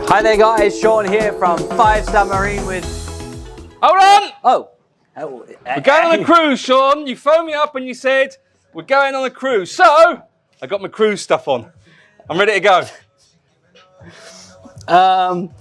Hi there guys, Sean here from 5-Star Marine with... Hold on! Oh. We're going on a cruise, Sean. You phoned me up and you said, we're going on a cruise. So, I got my cruise stuff on. I'm ready to go.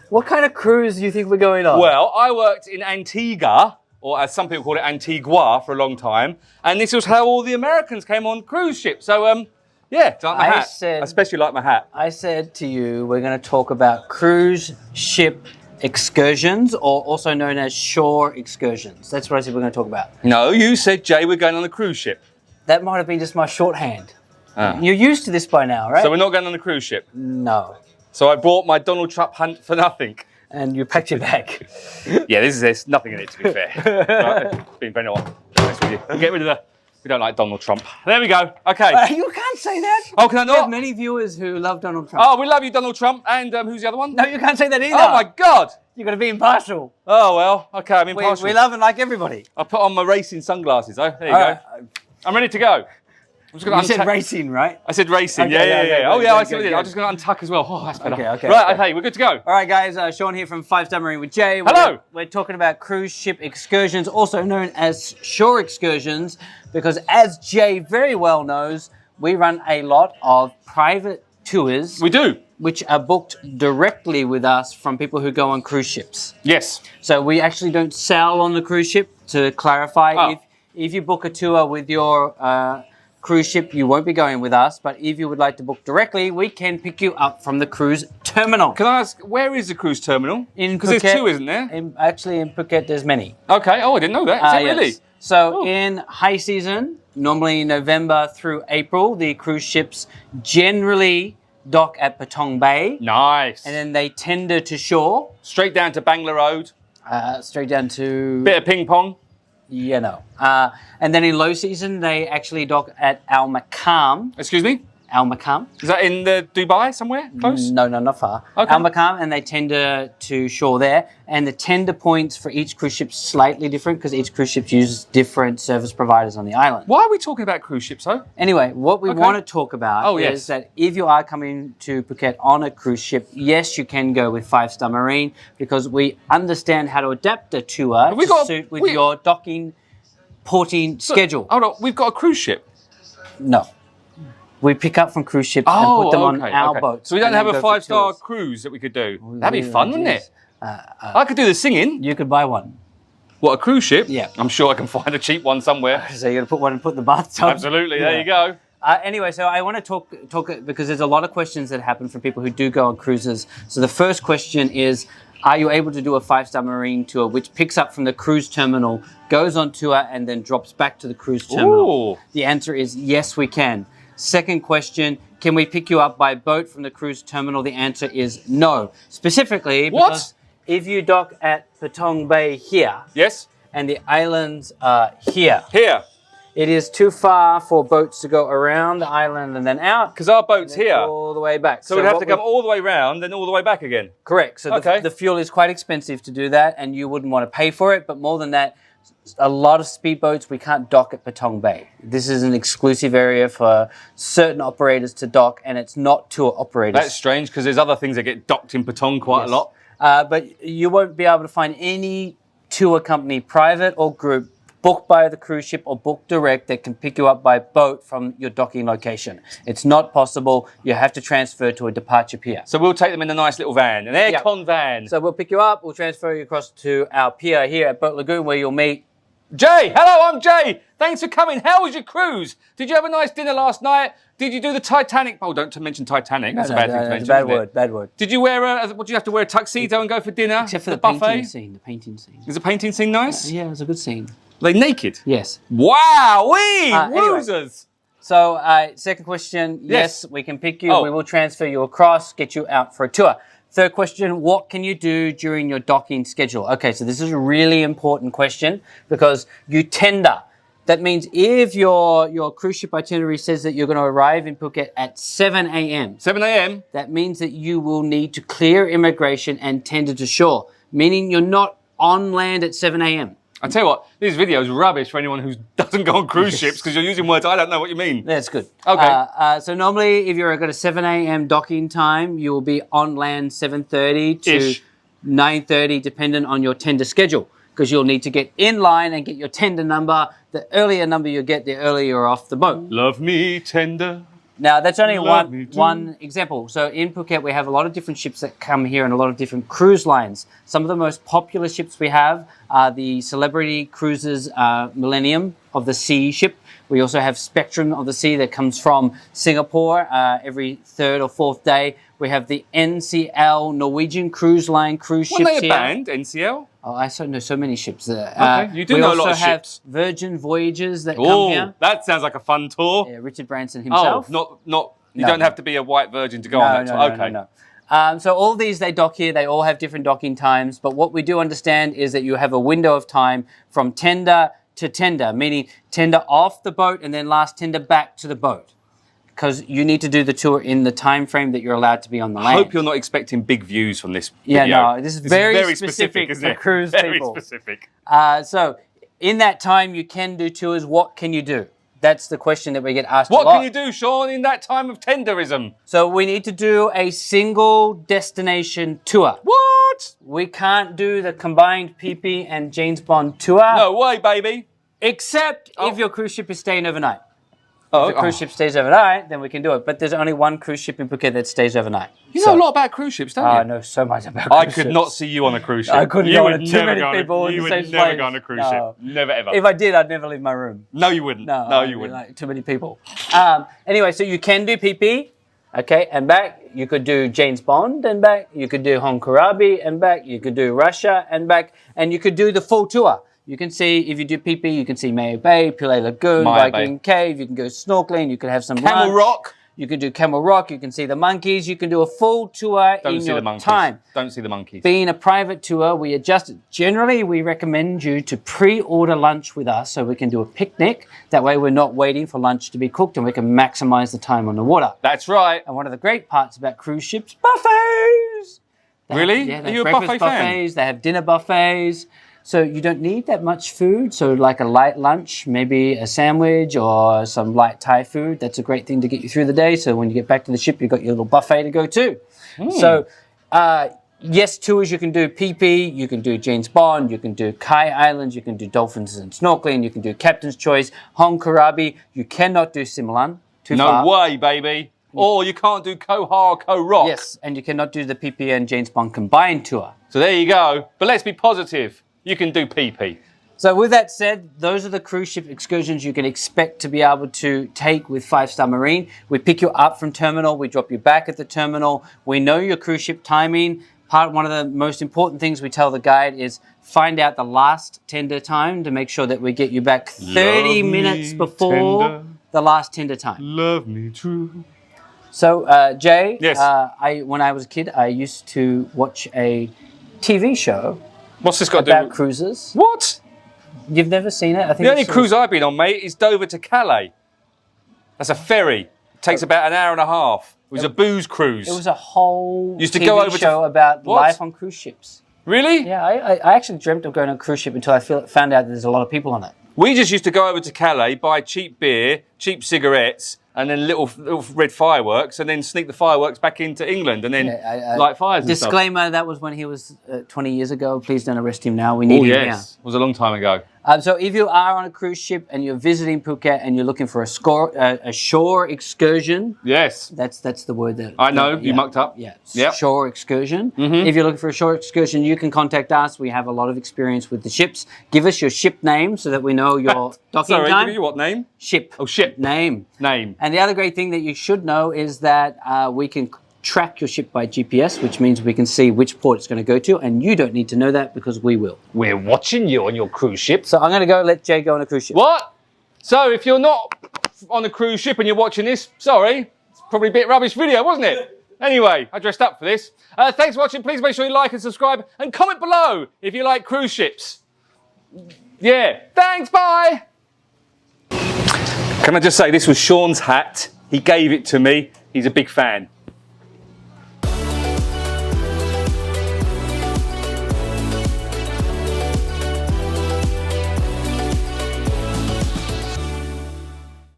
What kind of cruise do you think we're going on? Well, I worked in Antigua, or as some people call it, Antigua, for a long time. And this was how all the Americans came on cruise ships. So, yeah, do you like my hat? I especially like my hat. I said to you, we're going to talk about cruise ship excursions, or also known as shore excursions. That's what I said we're going to talk about. No, you said, Jay, we're going on a cruise ship. That might have been just my shorthand. You're used to this by now, right? So we're not going on a cruise ship? No. So I brought my Donald Trump hunt for nothing. And you packed your bag. Yeah, there's nothing in it, to be fair. Right, being very honest with you. Get rid of the... We don't like Donald Trump. There we go. Okay. You can't say that. Oh, can I not? We have many viewers who love Donald Trump. Oh, we love you, Donald Trump. And who's the other one? No, you can't say that either. Oh, my God. You've got to be impartial. Oh, well. Okay, I'm impartial. We love and like everybody. I put on my racing sunglasses, though. There you go. I'm ready to go. I'm just you said racing, right? I said racing. Okay, yeah. Oh, yeah, I see what you did. good. I'm just going to untuck as well. Oh, that's better. Okay. Right, okay, we're good to go. All right, guys. Sean here from 5-Star Marine with Jay. Hello. We're talking about cruise ship excursions, also known as shore excursions, because as Jay very well knows, we run a lot of private tours. We do. Which are booked directly with us from people who go on cruise ships. Yes. So we actually don't sell on the cruise ship, to clarify. Oh. If you book a tour with your cruise ship, you won't be going with us, but if you would like to book directly, we can pick you up from the cruise terminal. Can I ask, where is the cruise terminal? Because there's two, isn't there? Actually, in Phuket, there's many. Okay. Oh, I didn't know that. Is it really? Yes. So in high season, normally November through April, the cruise ships generally dock at Patong Bay. Nice. And then they tender to shore. Straight down to Bangla Road. Straight down to... Bit of ping pong. Yeah, no. And then in low season, they actually dock at Al Makam. Excuse me? Al Makam. Is that in the Dubai somewhere close? No, not far. Okay. Al Makam, and they tender to shore there. And the tender points for each cruise ship slightly different because each cruise ship uses different service providers on the island. Why are we talking about cruise ships, though? Anyway, what we want to talk about yes. is that if you are coming to Phuket on a cruise ship, yes, you can go with 5-Star Marine because we understand how to adapt a tour to suit with your docking, porting schedule. Hold on, we've got a cruise ship? No. We pick up from cruise ships and put them on our boats. So we don't have a 5-star cruise that we could do? That'd be fun, wouldn't it? I could do the singing. You could buy one. What, a cruise ship? Yeah. I'm sure I can find a cheap one somewhere. So you're going to put in the bathtub? Absolutely, there you go. Anyway, so I want to talk because there's a lot of questions that happen from people who do go on cruises. So the first question is, are you able to do a 5-Star Marine tour which picks up from the cruise terminal, goes on tour, and then drops back to the cruise terminal? Ooh. The answer is yes, we can. Second question, can we pick you up by boat from the cruise terminal? The answer is no. Specifically, because if you dock at Patong Bay here, yes, and the islands are here, it is too far for boats to go around the island and then out. Because our boat's here. All the way back. So we'd have to come all the way round and all the way back again. Correct. So the fuel is quite expensive to do that and you wouldn't want to pay for it. But more than that, a lot of speedboats, we can't dock at Patong Bay. This is an exclusive area for certain operators to dock and it's not tour operators. That's strange because there's other things that get docked in Patong quite a lot. But you won't be able to find any tour company, private or group, booked by the cruise ship or booked direct that can pick you up by boat from your docking location. It's not possible. You have to transfer to a departure pier. So we'll take them in a nice little van, an aircon van. So we'll pick you up, we'll transfer you across to our pier here at Boat Lagoon where you'll meet Jay. Hello, I'm Jay. Thanks for coming. How was your cruise? Did you have a nice dinner last night? Did you do the Titanic? Oh, don't mention Titanic. That's a bad thing to mention. Bad word. Did you wear what? Do you have to wear a tuxedo and go for dinner? Except for the buffet? painting scene. The painting scene. Is the painting scene nice? Yeah, it was a good scene. Are they naked? Yes. Wow, losers. Anyway. So, second question, yes, we can pick you. We will transfer you across, get you out for a tour. Third question, what can you do during your docking schedule? Okay, so this is a really important question because you tender. That means if your cruise ship itinerary says that you're going to arrive in Phuket at 7 a.m. 7 a.m.? That means that you will need to clear immigration and tender to shore, meaning you're not on land at 7 a.m. I tell you what, this video is rubbish for anyone who doesn't go on cruise ships because you're using words I don't know what you mean. That's good. Okay. So normally, if you're got a 7 a.m. docking time, you will be on land 7:30 to 9:30, dependent on your tender schedule, because you'll need to get in line and get your tender number. The earlier number you get, the earlier you're off the boat. Love me tender. Now, that's only one example. So in Phuket, we have a lot of different ships that come here and a lot of different cruise lines. Some of the most popular ships we have are the Celebrity Cruises Millennium of the Sea ship. We also have Spectrum of the Sea that comes from Singapore every third or fourth day. We have the NCL Norwegian Cruise Line cruise ships here. What are they banned, NCL? Oh, I know so many ships there. Okay, you do know a lot of ships. We also have Virgin Voyages that come here. That sounds like a fun tour. Yeah, Richard Branson himself. You don't have to be a white virgin to go on that tour. Okay. No. So all these, they dock here. They all have different docking times. But what we do understand is that you have a window of time from tender to tender, meaning tender off the boat and then last tender back to the boat. Because you need to do the tour in the time frame that you're allowed to be on the land. I hope you're not expecting big views from this video. Yeah, no, this is very specific isn't it? for cruise people. Very specific. So in that time, you can do tours. What can you do? That's the question that we get asked a lot. What can you do, Sean, in that time of tenderism? So we need to do a single destination tour. What? We can't do the combined PP and James Bond tour. No way, baby. Except if your cruise ship is staying overnight. Oh, if the cruise ship stays overnight, then we can do it. But there's only one cruise ship in Phuket that stays overnight. You know a lot about cruise ships, don't you? I know so much about cruise ships. I could not see you on a cruise ship. I couldn't go on too many people in You the would same never place. go on a cruise ship. Never, ever. If I did, I'd never leave my room. No, you wouldn't. No, you wouldn't. Like, too many people. Anyway, so you can do PP, okay, and back. You could do James Bond and back. You could do Hong Karabi and back. You could do Russia and back. And you could do the full tour. You can see, if you do PP, you can see Mayo Bay, Pillay Lagoon, Viking Cave. You can go snorkeling. You can have some Camel Rock. You can do Camel Rock. You can see the monkeys. You can do a full tour in your time. Don't see the monkeys. Being a private tour, we adjust it. Generally, we recommend you to pre-order lunch with us so we can do a picnic. That way we're not waiting for lunch to be cooked and we can maximize the time on the water. That's right. And one of the great parts about cruise ships, buffets. Really? Are you a buffet fan? They have dinner buffets. So you don't need that much food. So like a light lunch, maybe a sandwich or some light Thai food. That's a great thing to get you through the day. So when you get back to the ship, you've got your little buffet to go to. So yes, tours, you can do PP, you can do James Bond, you can do Kai Islands, you can do dolphins and snorkeling, you can do Captain's Choice, Hong Karabi. You cannot do Simulan. Too far. No way, baby. Or you can't do Koh Ha, Koh Rock. Yes, and you cannot do the PP and James Bond combined tour. So there you go. But let's be positive. You can do PP. So with that said, those are the cruise ship excursions you can expect to be able to take with 5-Star Marine. We pick you up from terminal, we drop you back at the terminal. We know your cruise ship timing. One of the most important things we tell the guide is find out the last tender time to make sure that we get you back 30 minutes before the last tender time. Love me true. So Jay, yes. When I was a kid, I used to watch a TV show. What's this got to do about cruises? What? You've never seen it? I think the only cruise I've been on, mate, is Dover to Calais. That's a ferry. It takes about an hour and a half. It was a booze cruise. It was a whole TV show about life on cruise ships. Really? Yeah, I actually dreamt of going on a cruise ship until I found out that there's a lot of people on it. We just used to go over to Calais, buy cheap beer, cheap cigarettes, and then little red fireworks, and then sneak the fireworks back into England, and then light fires and stuff. Disclaimer, that was when he was 20 years ago. Please don't arrest him now. We need him now. It was a long time ago. So if you are on a cruise ship and you're visiting Phuket and you're looking for a shore excursion. Yes. That's the word that... I know, you mucked up. Yeah, yep. Shore excursion. If you're looking for a shore excursion, you can contact us. We have a lot of experience with the ships. Give us your ship name so that we know your docking time. Sorry, give you what name? Ship. Oh, ship. Name. Name. And the other great thing that you should know is that we can track your ship by GPS, which means we can see which port it's going to go to, and you don't need to know that because we will. We're watching you on your cruise ship. So I'm going to let Jay go on a cruise ship. What? So if you're not on a cruise ship and you're watching this, sorry, it's probably a bit rubbish video, wasn't it? Anyway, I dressed up for this. Thanks for watching. Please make sure you like and subscribe and comment below if you like cruise ships. Yeah. Thanks. Bye. Can I just say, this was Sean's hat. He gave it to me. He's a big fan.